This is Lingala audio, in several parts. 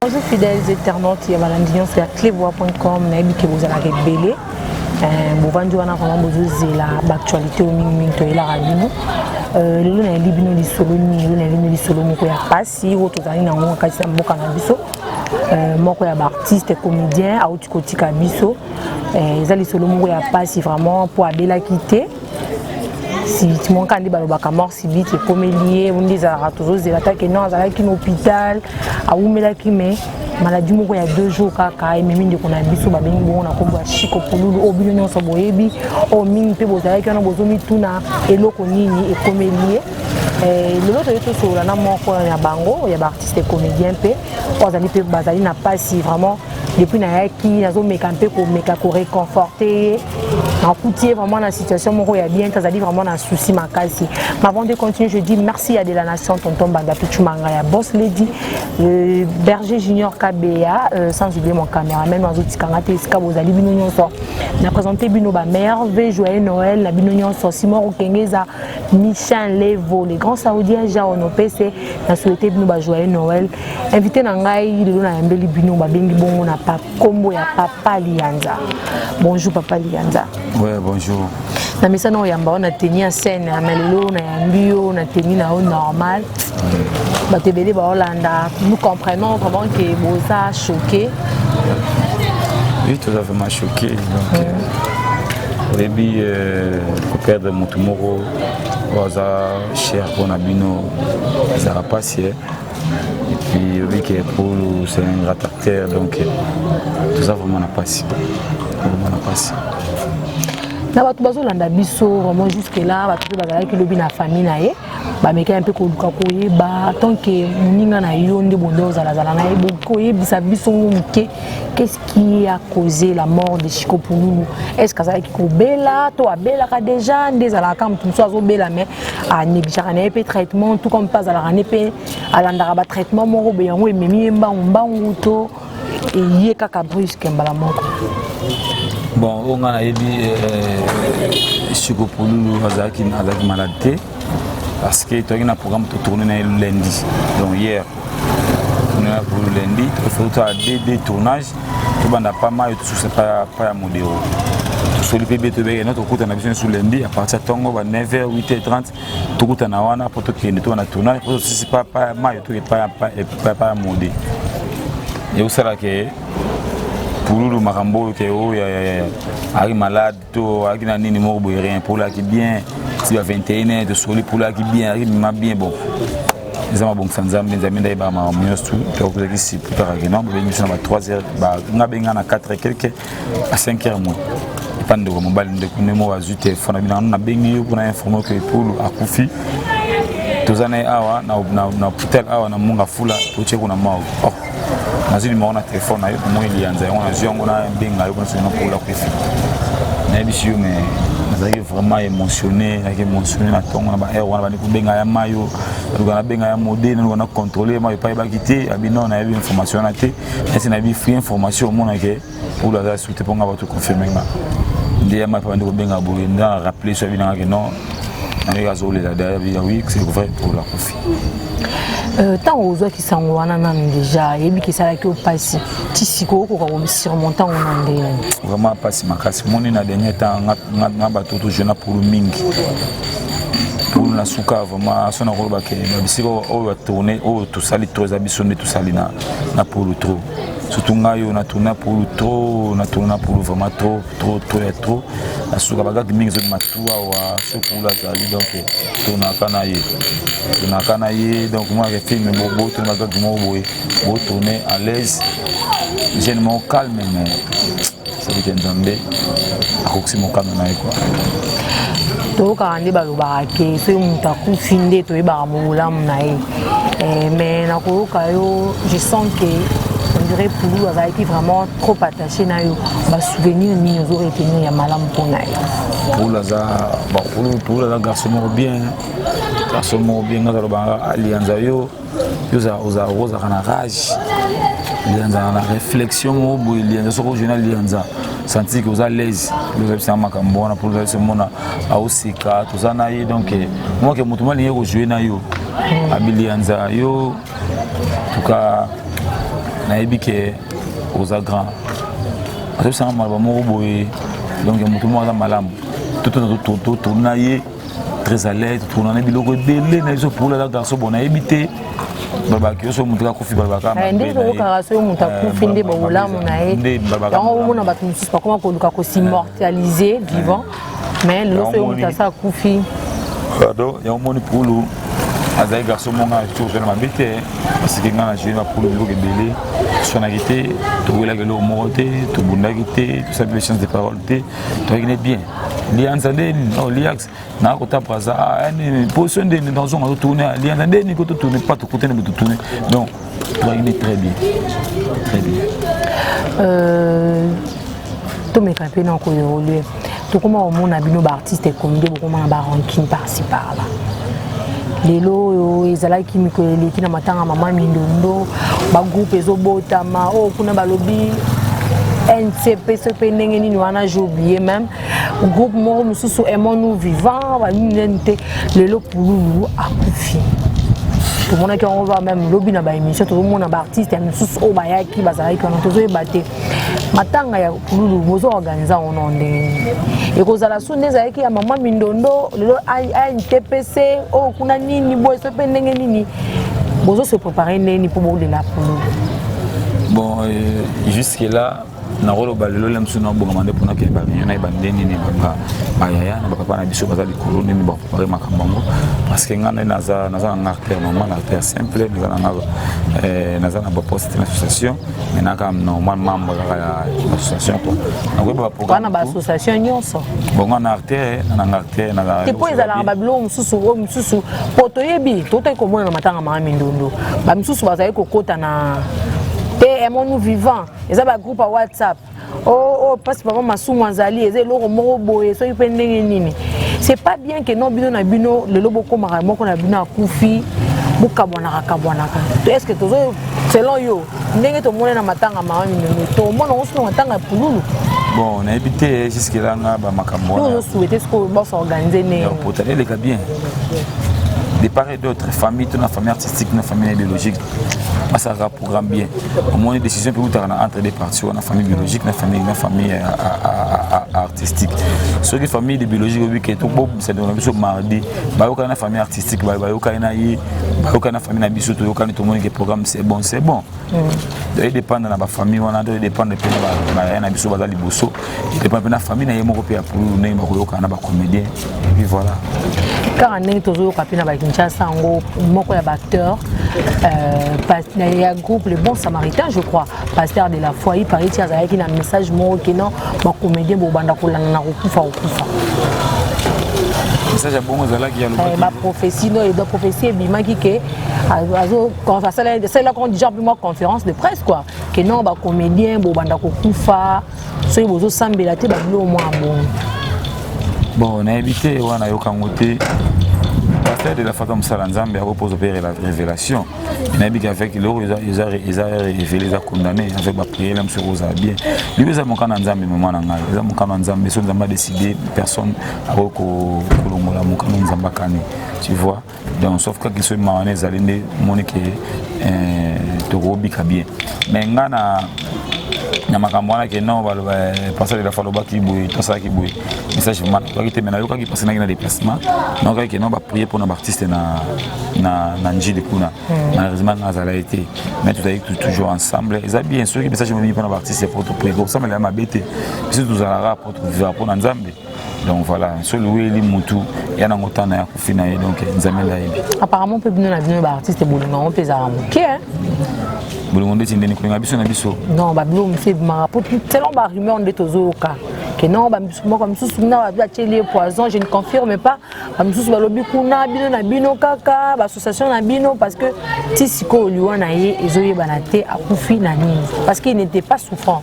Aux fidèles internautes, il y a Valendignon sur clévoix.com, que vous allez révéler. Vous vendez vraiment l'actualité au Ming to la radio. Le luna libino li solo ni le luna libino li solo moko ya pasi auto tani na ngo kasi mboka na biso moko ya artiste comédien auti kotika biso ezali solo moko ya pasi vraiment pour abela quitter si tu mon kandi balobaka mort si vite et comédien on dit za toujours zela ta que non azala ki hôpital a umela ki mais maladie moko ya 2 jours kaka et mimi ndeko na biso ba bengi bona kombo ya Chico Pululu obilo nyonso boyebi o mingi pe bozala ki na bozomi tuna eloko nini et comédien le lot de tout sur la moko ya bango ya ba artiste comédien pe ozali pe bazali na pasi vraiment depuis na yaki nazo mekampe ko meka ko réconforter en coutier vraiment la situation moko ya bien tazali vraiment na souci makasi. Mais avant de continuer, je dis merci à de la nation tonton Banda Pichumanga ya Boss Lady Berger Junior KBA sans oublier mon caméraman Mazuti Kangate Iska Bozali bino nyonso na présenter bino ba merveille joyeux Noël na bino nyonso Simon Okengeza Michel Levo les grands saoudiens ja ono PC na souhaiter bino ba joyeux Noël invité na ngai lelo na yambeli bino ba bengi bongo na pa kombo ya Papa Lianza. Bonjour Papa Lianza. Ouais, bonjour. Na misano yamba on a tenu en scène na melelo na yambio na tenu na normal. Ba tebele ba Hollanda. Nous comprenons vraiment que Boza choqué. Oui, tout à fait choqué. Donc au début pour perdre mon tumoro Boza cher pour Nabino ça va passer. Et puis oui que pour c'est un grand acteur donc tout ça vraiment n'a passé. Vraiment n'a passé. Na batu bazolanda biso vraiment jusque là batu bazala ki lobi na famille na ye ba meka un peu ko luka koye ba tant que muninga na yo nde bondo zala zala na ye koye bisa biso muke qu'est-ce qui a causé la mort de Chico Pululu est-ce que ça ki ko bela to abela ka déjà nde zala ka mutu so azobela mais a négliger na pe traitement tout comme pas ala nepe alanda ba traitement moko be yango ememi mbangu to et yé kaka brusque mbala moko. Bon, on a dit Chico Pululu azaki malade parce que tu as un programme de tourner lundi. Donc hier, on a pour lundi, il faut faire des tournages. Tu n'as pas mal, tu ne pas un modèle. Sur le PB, tu as notre coup de navigation sur lundi à partir de 9h, 8h30, tu as un pour que tu aies un tournage. Si ce n'est pas mal, tu n'as pas un modèle. Et où sera que Pululu Marambo est malade, il a nini mort rien pour la qui bien, si 21 de soli pour la qui bien, bien bon. Les amis bon sans amis, les amis d'ailleurs ma mieux tout, donc les ici plus tard que non, mais nous à 3h, on a bien à 4h quelques à 5h moins. Pas de mon bal de numéro à zut téléphone, on a bien eu pour informer que Pululu a Koufi. Tous années awa na hôpital awa na munga fula pour checker na mau. Nazili maona telefone na yo moi ilianza on a ziongo na mbinga yo kwa sababu pour la kufi na bishi yo mais nazali vraiment émotionné na tongo na ba air wana bani kubenga ya mayo na benga ya modèle na contrôler mayo pa ba quitter abino na yo information na te esi na bi free information mona ke pour la suite pour nga ba tout confirmer nga ndiye ma pa ndiko benga boye nda rappeler so bina ke non na yo azole la derrière oui c'est vrai pour la kufi. Tant aux autres qui sont déjà, et qui sont là qui ont passé, qui sont surmonter on a vraiment passé ma casse. Mon na dernier temps, n'a pas tout jeune pour le ming. Pour la souka vraiment, son rôle baké. Si on va tourner, tout ça les trois habits tout ça na pour le trop. Surtout on a tourné pour le trop, on a tourné pour vraiment trop. La souka baga ming zone matua ou ce pour la zali donc on a canaillé donc moi j'ai filmé beau tourner baga beau tourner à l'aise, généralement calme mais ça veut dire Nzambe akoksi mon calme na quoi. To ka andi balobaka ke so mutu akufi nde toyebaka molamu na ye mais nakoyoka yo je sens que on dirait Pululu azalaki vraiment trop attaché na yo basouvenir nini ozo retenir ya malamu mpona ye. Pululu aza garçon moko bien nga alobanga alianza yo ozalaka na rage lianza na réflexion moko boye lianza soko jeune alianza senti que vous êtes à l'aise, vous êtes à Macambona, pour vous êtes à Osika, tout ça na ye donc moi que mon tournoi lié au jouer na yo, Abilianza yo, en tout cas nayebi ke oza grand atosanga maloba moko boye donc moto moko aza malamu totourna ye très à l'aise totourna na biloko ebele na biso pour la garçon bon nayebi te babaki oso moto akufi balabaka nde tokokaka soki moto akufi nde bolamu na ye yango omona bato mosusu bakoma koluka kosimmortaliser vivant mais lelo soki moto asa akufi pardon yango omoni pulu azali garçon monga tokena mabe te parce que nga na jeu bapulu biloko ebele toswanaki te towelaki eloko moko te tobundaki te tosali chance de parole te toyaki ne bien lianza ndeni liax na kota braza position ndeni nazonga totourne lianza ndeni ko totourne pas tokutene bo totourne donc toyaki ne très bien tomeka mpe na koévolue tokoma omona bino baartiste ekomide bokomana barankine par-ci par-là lelo oyo ezalaki mikolo eleki na matanga mama mindondo bagroupe ezobotama oyo kuna balobi ncpcp ndenge nini wana j'ai oublié même groupe moko mosusu aimons nous vivant banini te lelo pululu akufi tomonaki yango va même lobi na baémission tozomona baartiste ya mosusu oyo bayaki bazalaki wana tozoyeba te matanga ya pululu bozoorganize yango no ndenge nini ekozala so nde ezalaki ya mama mindondo lelo antpc oyo kuna nini boye so mpe ndenge nini bozose prépare ndeni mpo bolela pululu bon jusque là nakoloba lelo lemsu na obongama nde mpona ke bareunion na ye bande nini bayaya na bapapa na biso baza likolo nini baprépare makambo yango parce que nga nde naza na artère normal artère simple naza na baposte na association mais naka normal membre kaka ya association quoi nakoyeba baprogramme baassociation nyonso bongo na artère nanga artère te mpo ezalaka babiloko mosusu oyo mosusu mpo toyebi totoki komona na matanga mama mindondo bamisusu bazali kokota na te aimons nous vivant eza bagroupe ya whatsapp mpasi papa masumu azali eza eloko moko boye soki mpe ndenge nini c'est pas bien ke no bino na bino lelo bokomaka moko na bino akufi bokabwanaka est ce que tozo selon yo ndenge tomone na matanga mama mindondo tomona ngo sino matanga ya pululu bon nayebi te jusque là nga bamakambo wana ozosouhaite siko bosorganize ndenge potaleleka bien de part et d'autre, famille, toute la famille artistique, la famille biologique, ça a un programme bien. Au moins, une décision peut être entre deux parties, la famille biologique, la famille artistique. Sur les familles biologiques, c'est le mardi, la famille artistique, la famille biologique, tout le monde qui programme, c'est bon. Ça dépend de la famille, ça dépend de la famille, la comédien, et puis voilà. Car on est toujours capable de Kinshasa, beaucoup d'acteurs, il y a un groupe Les Bons Samaritains, je crois, pasteur de la foi, il paraît qu'il y a un message mot qui non, ma comédien bobanda kolana okufa. Message bon qui a le ma prophétie non et donc prophétie bima qui que c'est là qu'on dit genre moi conférence de presse quoi que non ba comédien bobanda kokufa so bozo sambela te ba bilo moi bon. Bon, on a évité, on a eu de la fois comme ça, l'ensemble a reposé la révélation. Il a dit qu'avec l'eau, ils ont révélé, ils ont condamné, avec la prière, ils ont bien. Lui, ils ont mon canal ensemble, ils ont mon canal ensemble, mais ils ont décidé, personne n'a reconnu mon canal ensemble. Tu vois? Donc, sauf que qu'ils soient marronnés, ils allaient dire que tu bien. Mais na makambo wana ke non passer de la faloba ki boy to ça ki boy message vraiment ko ki mena yo ka ki passer na déplacement non ka ki non ba prier pour nos artistes na njili kuna malheureusement ça a été mais tout est toujours ensemble et ça bien sûr que message me pour nos artistes pour prier pour ça mais la mabete c'est tout ça la pour vivre pour nzambe donc voilà seul oui li mutu ya na ngotana ya kufina donc nzambe la yebi apparemment pe bino na bino ba artiste bolinga on pesa moke hein bolongo tindeni kulinga biso na biso non ba bilo me fait marapo selon ba rumeur de tozoka que non ba moi comme sous na ba télé poison je ne confirme pas ba sous ba lobi kuna bino na bino kaka ba association na bino parce que ti siko liwa na ye ezoyeba na te akufi na nini parce qu'il n'était pas souffrant.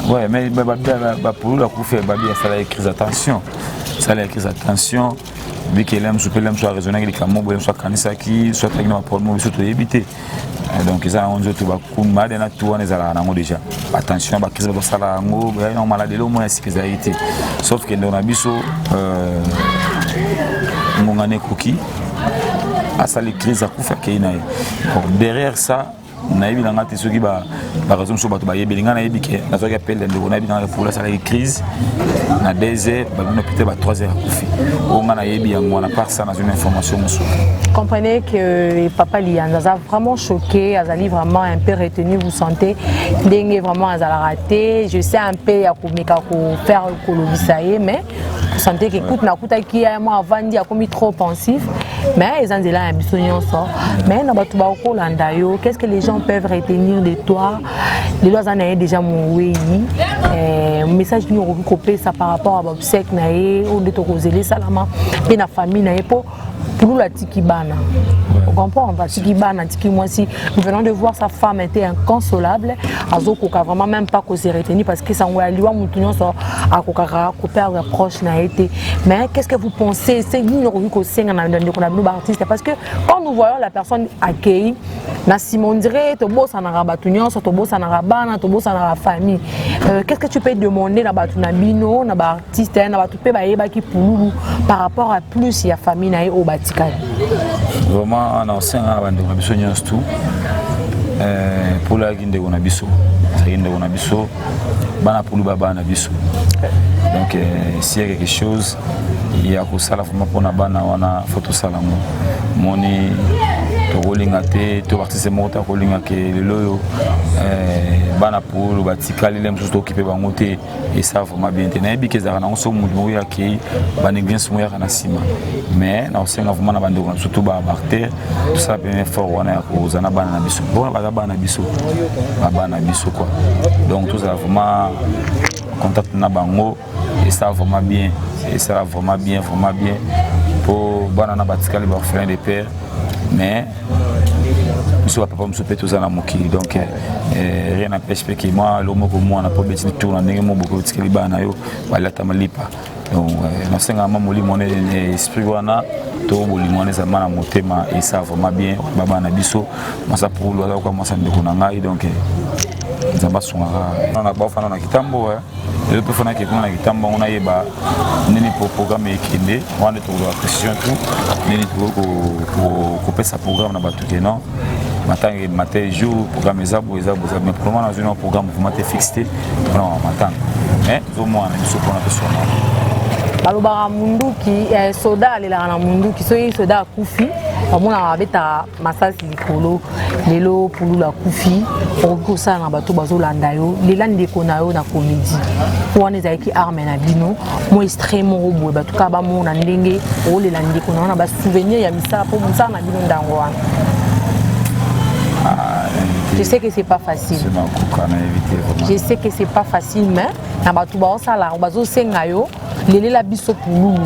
Ouais, mais pour la couper, ça a écrit attention. Ça a écrit attention. Vu qu'elle aime, soit raisonner avec les camots, soit canisaki, soit avec nos problèmes, soit éviter. Donc, ils ont dit tout déjà. Attention, la crise de la maladie, au moins, c'est qu'ils ont été. Sauf que dans la biso, mon année cookie, à ça, les crises à couper. Derrière ça, nayebi na ngati soki ba raison so bato ba yebelinga na yebi ke na soki appel ndeko na yebi na pour la sala crise na 2h ba bino peut-être ba 3h kufi o ngana yebi yango na part ça dans une information mosusu. Comprenez que papa Lianza a vraiment choqué, Azali vraiment un peu retenu, vous sentez dingue vraiment Azala raté, je sais un peu à faire le mais vous sentez que écoute na kuta qui a moi avant dit a commis trop pensif mais ils ont dit là un bisognon sort mais na batu ba ko landa yo qu'est-ce que les gens peuvent retenir de toi les lois en déjà mon oui message nous recopier ça par rapport à obsèque na e ou de to kozeli salama et na famille na e pour la tikibana. On comprend, tikibana, moi si nous venons de voir sa femme était inconsolable, Azoko ka vraiment même pas causé retenir parce que ça on a liwa moutonyon so a kokara ko perdre proche na été. Mais qu'est-ce que vous pensez c'est nous nous vu ko senga na ndeko na bino artiste parce que quand nous voyons la personne accueillie na simondire to bossa na rabatunyon so to bossa na rabana to bossa na famille. Qu'est-ce que tu peux demander na batuna bino na ba artiste na batu pe ba yeba ki pululu par rapport à plus il y a famille na au vraiment on a aussi un besoin tout pour la guinde on a biso bana pour baba na biso donc s'il y a quelque chose il y a que ça la forme pour na bana wana photo salamo moni to rolinga te to artiste mota rolinga ke lelo bana pour batikali lem tout occupé bango te et ça vraiment bien te na bi ke za na so mudu ya ke ba négligence mo ya na sima mais na osenga vraiment na bando surtout ba barter tout ça bien fort wana ko zana bana na biso bona ba bana biso quoi donc tout ça vraiment contact na bango et ça vraiment bien pour bana na batikali ba frère de père mais monsieur papa monsieur peut tout ça na moki donc rien n'empêche que moi l'homme comme moi na pas besoin de tout na ndenge mo beaucoup tikali bana yo balata malipa donc na senga mama moli mon esprit wana to boli mon za mana motema et ça vraiment bien baba na biso masa pour lo kwa masa ndeko na ngai donc nzamba sungara na ba fana na kitambo le peu fana ke kuna kitambo on ayeba nini pour programme ekinde wana to la question tout nini ko pesa programme na batu ke non matin matin jour programme ezabo mais pour moi dans un programme vraiment fixé non matin mais au moins on se prend sur balobara munduki soda alela na munduki soki soda akufi bamona babeta masasi likolo lelo pulula kufi okosala na bato bazolanda yo lela ndeko na yo na comédie wana ezalaki arme na bino mo extrême robo bato ka bamona ndenge olela ndeko na wana ba souvenir ya misala po mosala na bino ndango wana. Je sais que c'est pas facile. Je sais que c'est pas facile mais na bato bazosala bazosenga yo lele la biso pululu.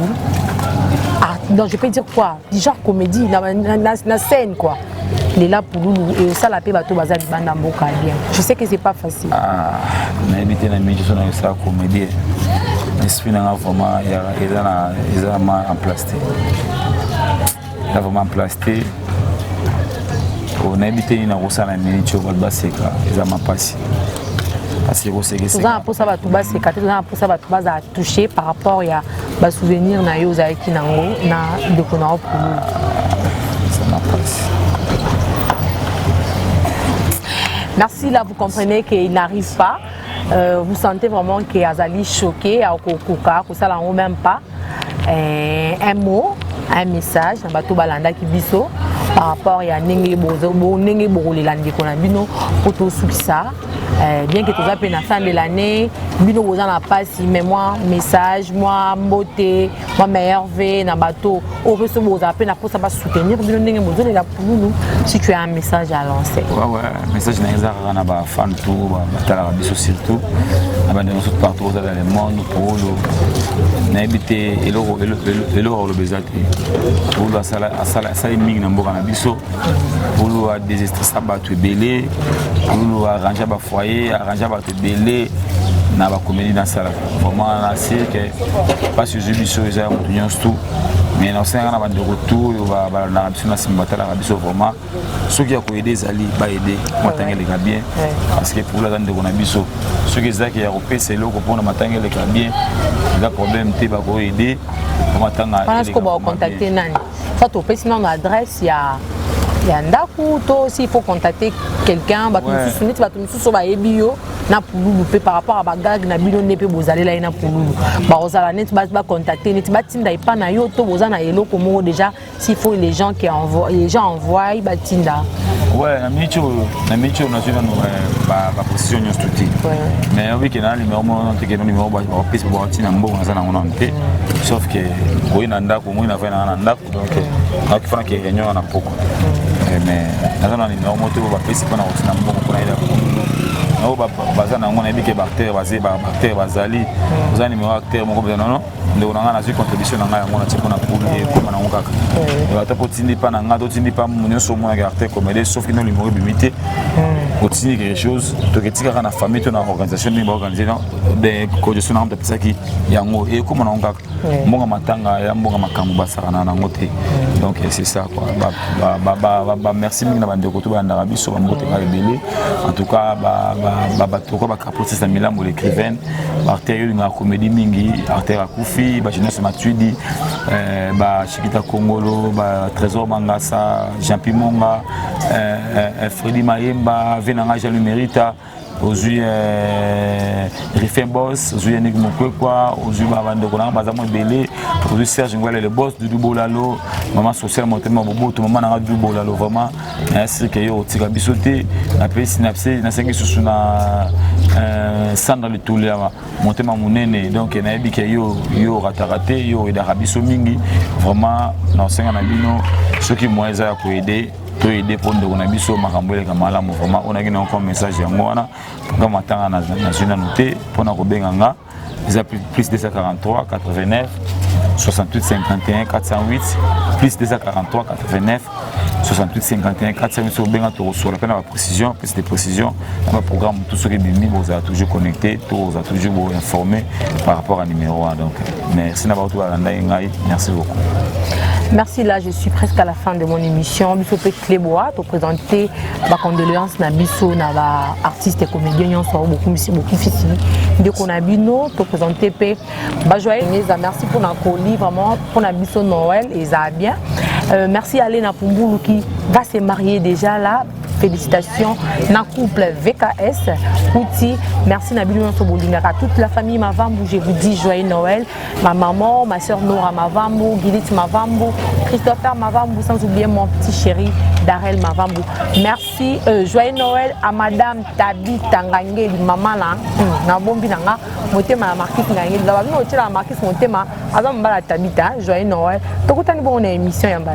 Ah, donc je peux dire quoi? Du genre comédie, na scène quoi. Les là pour nous et ça la paix bateau bazar du banda mboka bien. Je sais que c'est pas facile. Ah, na habité na métier sur ça comédie. L'esprit n'a vraiment il a en plastique. Il a vraiment en plastique. On a habité na rosa na métier au Baseka, ils a ma passé. Parce que c'est que ça pour ça va tout bas c'est pour ça va tout bas à toucher par rapport à ba souvenir na yo za ki nango na de kona pour ça m'a passé. Merci, là vous comprenez qu'il n'arrive pas. Vous sentez vraiment que Azali choqué à Okoka, que ça là on même pas un mot, un message, un bateau balanda qui biso par rapport à Nengi Bozo, Nengi Borolé Landi Konabino, pour tout ça. Bien que tout ça peine à fin de l'année, Bino Bozan n'a pas si mais moi message, moi beauté, moi meilleur V, na bateau, au resto Boza peine à pour ça va soutenir Bino Nengi Bozo et là pour nous si tu as un message à lancer. Ouais message n'a na ba fan tout, ba la biso surtout, na ba nous partout dans le monde pour le n'habiter et le bezate. Pour la sala ming na mboka na biso, pour le désestresser battu belé, pour le arranger ba foyer, arranger ba belé na ba comédie dans ça vraiment na c'est que pas sur biso ça mutunyo tout mais na senga na ba de retour ba na biso na simbata la biso vraiment ceux qui a ko aider zali ba aider matanga les bien parce que pour la de na biso ceux qui za qui a repé c'est loko pour na matanga les bien il a problème te ba ko aider matanga parce que ba contacter nani ça to pe sinon adresse ya Yandaku, toi aussi il faut contacter quelqu'un, par rapport à bagage na bino nepe bozali la ina pululu. Ba ozala net ba contacter net ba tinda ipa na yo to bozana elo komo déjà s'il faut les gens qui envoient envoient ba tinda. Ouais, na micho na zuna no ba position nyos tuti. Mais oui que na numéro mo te que numéro ba piste bo tina mbongo na sana ngona nte. Sauf que ko ina ndako mo ina fa na ndako donc na kifana ke réunion na poko. Mais na zona numéro mo te ba piste ko na tina mbongo ko na ila ko baza na ngona ebike bactère bazali oza numéro acteur moko non non ndeko na nga na zwi contribution na nga yango na tipo na kulu ekoma na ngo kaka ata po tindi pa na nga to tindi pa nyonso omonaka acteur comédie sauf que no numéro ebimi te otindi quelque chose toketikaka na famille to na organisation ndenge baorganize de cogestion na ngo topesaki yango ekoma na ngo kaka mbonga matanga ya mbonga makambo basaka na yango te donc c'est ça quoi merci mingi na bandeko to bandaka biso bamboteka ebele en tout cas bato ba capotis na milambo l'écrivaine artère na comédie mingi artère akufi ba jeunesse matuidi ba Chikita Kongolo ba Trésor Mangasa Jean Pimonga Freddy Mayemba Venanga Jean Lumerita aujourd'hui Rifin Boss aujourd'hui Nig Mokwekwa aujourd'hui bandeko na bazamo belé aujourd'hui Serge Ngwele le boss du Dubolalo maman social motema boboto maman na Dubolalo vraiment c'est que yo tika bisoté na pe synapse na sengi susu na sandra le toulema motema munene donc na yebi que yo ratarate yo eda biso mingi vraiment na senga na bino ceux qui moi za ko aider to aider pour ndeko na biso makambo le kamala mo vraiment on a gagné encore message yango wana pour matanga na zona noté pour na ko benganga plus 243 89 68 51 408 plus 243 89 68 51 408 au benga to sur la peine la précision plus de précision dans le programme tout ce qui est bimi vous a toujours connecté tout vous a toujours informé par rapport à numéro 1 donc merci d'avoir tout à merci beaucoup. Merci, là je suis presque à la fin de mon émission. Biso pe Clébois pour présenter ma condoléance na biso na ba artiste et comédien yon so beaucoup difficile. De konabino pour présenter pe ba joyeux merci pour na colis vraiment pour na biso Noël et ça bien. Merci à Léna Pumbulu qui va se marier déjà là. Félicitations na couple VKS Kouti, merci Nabilou à toute la famille Mavambu, je vous dis joyeux Noël, ma maman, ma soeur Nora Mavambu, Gilith Mavambu, Christopher Mavambu, sans oublier mon petit chéri Darel Mavambu. Merci, joyeux Noël à madame Tabi Tangangé, maman là, na bombi nanga, motema la marquise ngangé, là nous la marquise motema, avant mbala Tabita, joyeux Noël. Tokutani bon émission yamba.